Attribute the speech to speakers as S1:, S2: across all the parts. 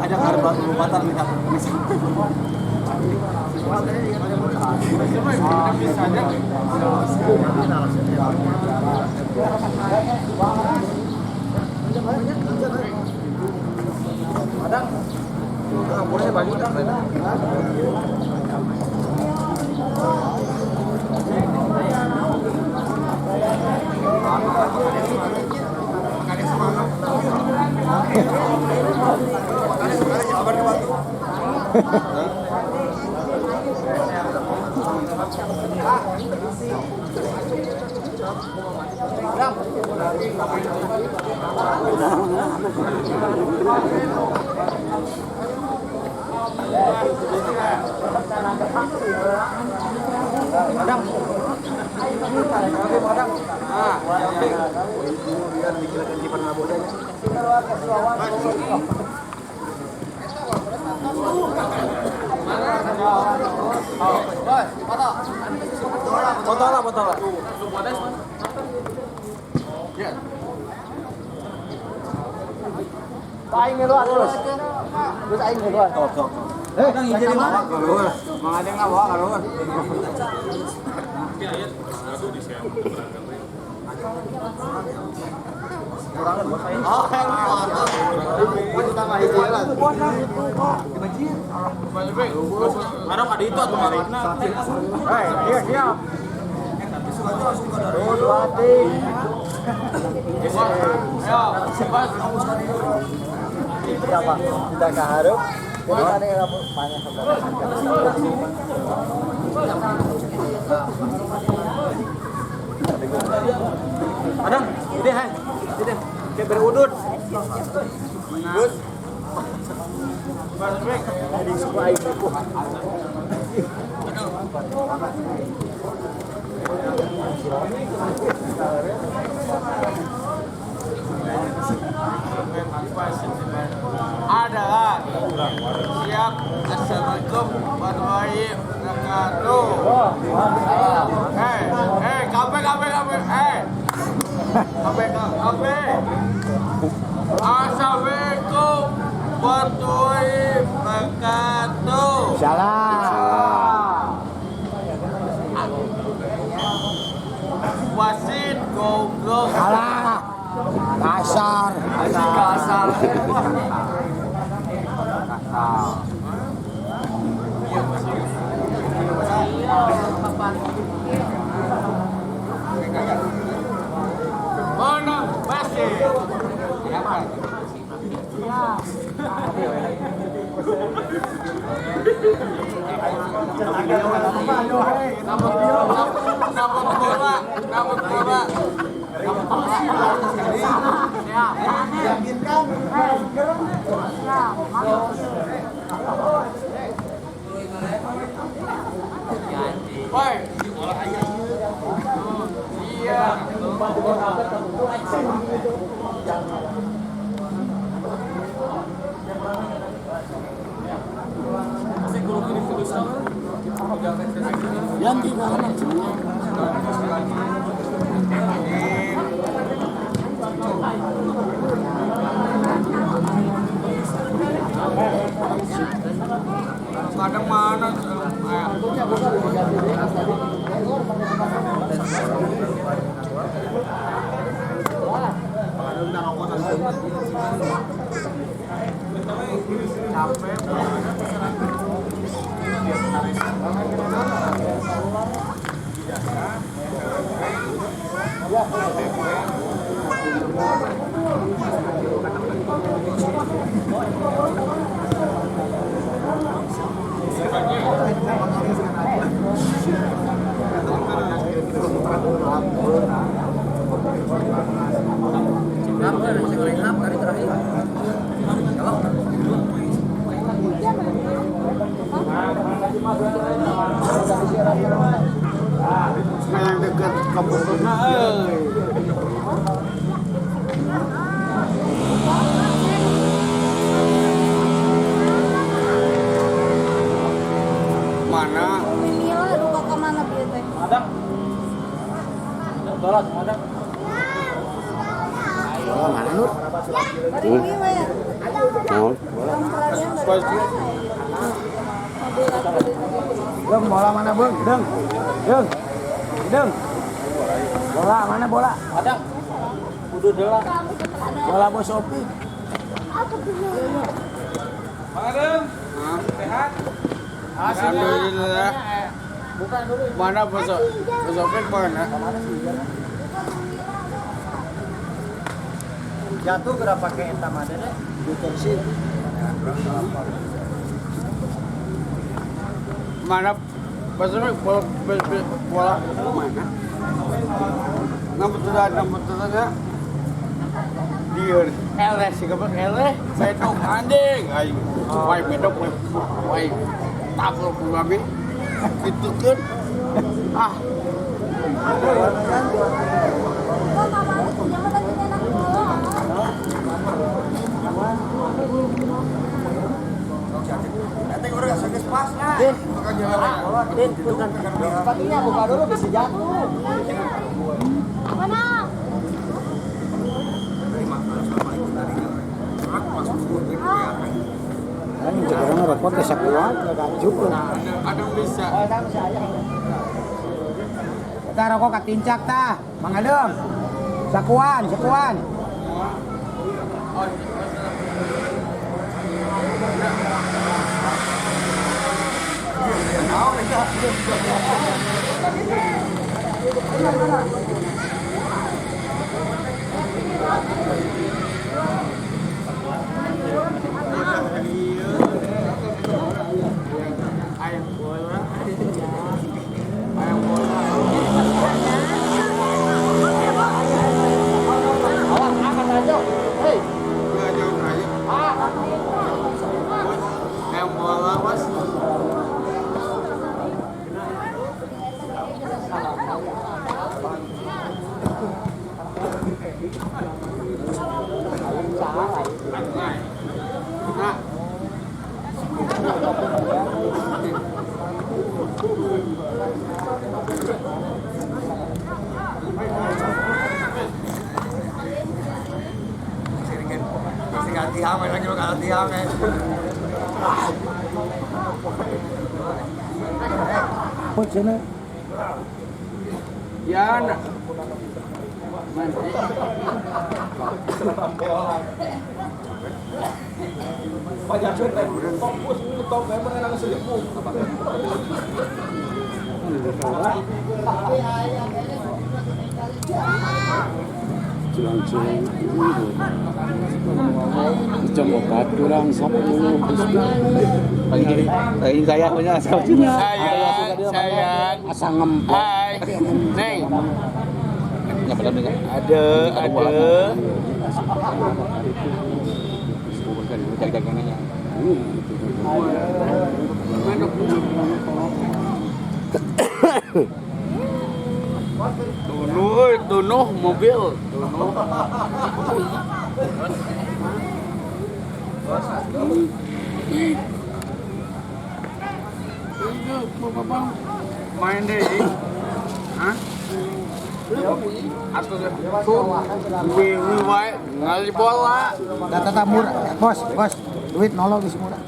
S1: Aja karena belum batal nih kan. Bisa aja. Padang. Kampurnya bagus kan? Botol lah. Ya. Aing ngeluar terus. Terus aing ngeluar. Tok. Nang hiji di mana? Keluar. Mangade ngawa keluar. Kurangan bos aing. Oh, yang utama hiji lah. Imajin. Karena kada itu atuh marina. Hei, iya siap. Dua ting. Siapa? Kita keharap. Jadi ada yang banyak saudara. Adang, ini hai. Ini kayak berudut. Gus. Tadi suka itu. Adalah siap. Assalamualaikum warahmatullahi wabarakatuh. Kafe. Assalamualaikum warahmatullahi wabarakatuh.
S2: Salam.
S1: Wasit goblok.
S2: Salah. Kasar.
S1: Mana wasit?
S2: Yang tiga anak semua.
S1: Kadang mana? Yang dekat kampusnya, mana?
S3: Inilah lupa kemana biar teh.
S1: Ada. Dolat, ada.
S2: Mana lu? Bang, bola mana, Bang? Deng. Bola mana bola?
S1: Ada. Udah delah.
S2: Bola Bos Sopi.
S1: Adem. Sehat? Alhamdulillah. Bukan dulu. Mana Bos Sopi mana? Jatuh kira pakai etam ada deh.
S2: Deteksi.
S1: Mana Bos Sopi bola mana? Nomor tujuh dia LS sih kapan LS bedok anjing ayo wai bedok wai tabur kami itu kan ah
S2: Din, bukan. Sepatunya buka dulu bisa jatuh.
S3: Mana?
S2: Kan sekarang repot ke sakuan, enggak cukup.
S1: ada bisa
S2: Kita rokok katincak tah, Mang Adem. Sakuan. Kok sini?
S1: ya nak
S2: Cilang-cilang coba kurang 10
S4: Ini saya punya asapnya.
S1: sayang
S2: asa ngempet.
S1: hai neng
S4: Nggak pada dengar.
S1: ada
S4: Bukan jaga-jaganya.
S1: Tunuh mobil. Main deh. Hah? Atau wae ngali bola.
S2: Data murah, bos, duit nolong di murah.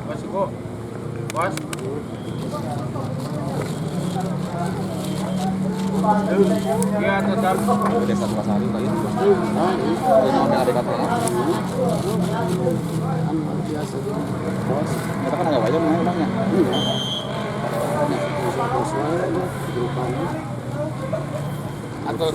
S1: Bos kok. Bos. Ya tetap
S4: Desa Tuasari tadi. Ini ada dekat-dekat. Kita kan agak wajar nih orangnya. Atau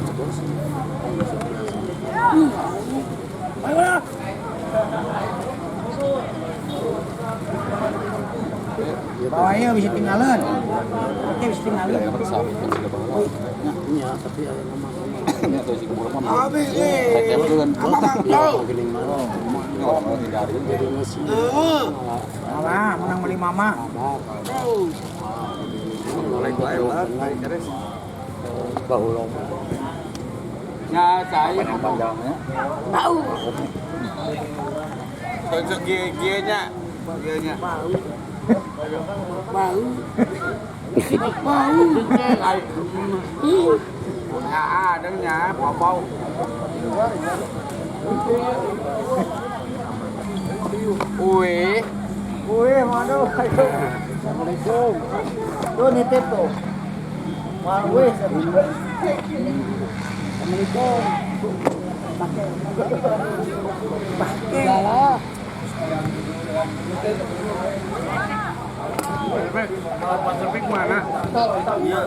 S2: Bawahnya bisa tinggalin. Oke, bisa tinggalin.
S4: dapat sapi kan sudah bawa.
S2: Iya, tapi ada nama-nama.
S4: Ini atau si kumpul mah.
S1: habis
S4: Saya
S1: nih.
S4: itu kan.
S1: Tahu.
S2: Geling marah.
S4: Ini orang hindari.
S2: Jadi masih. Malah, menang beli mama. Baulong.
S1: Ya saya
S4: Panjangnya.
S1: tahu. Cocok gie-gienya. Gienya.
S2: Bau. Ya, adanya bau-bau. Wih, mana? Assalamualaikum. Tuh nitip tuh. Wah, wih. Assalamualaikum. Pakai. Salah. Pasar Pik mana? Iya.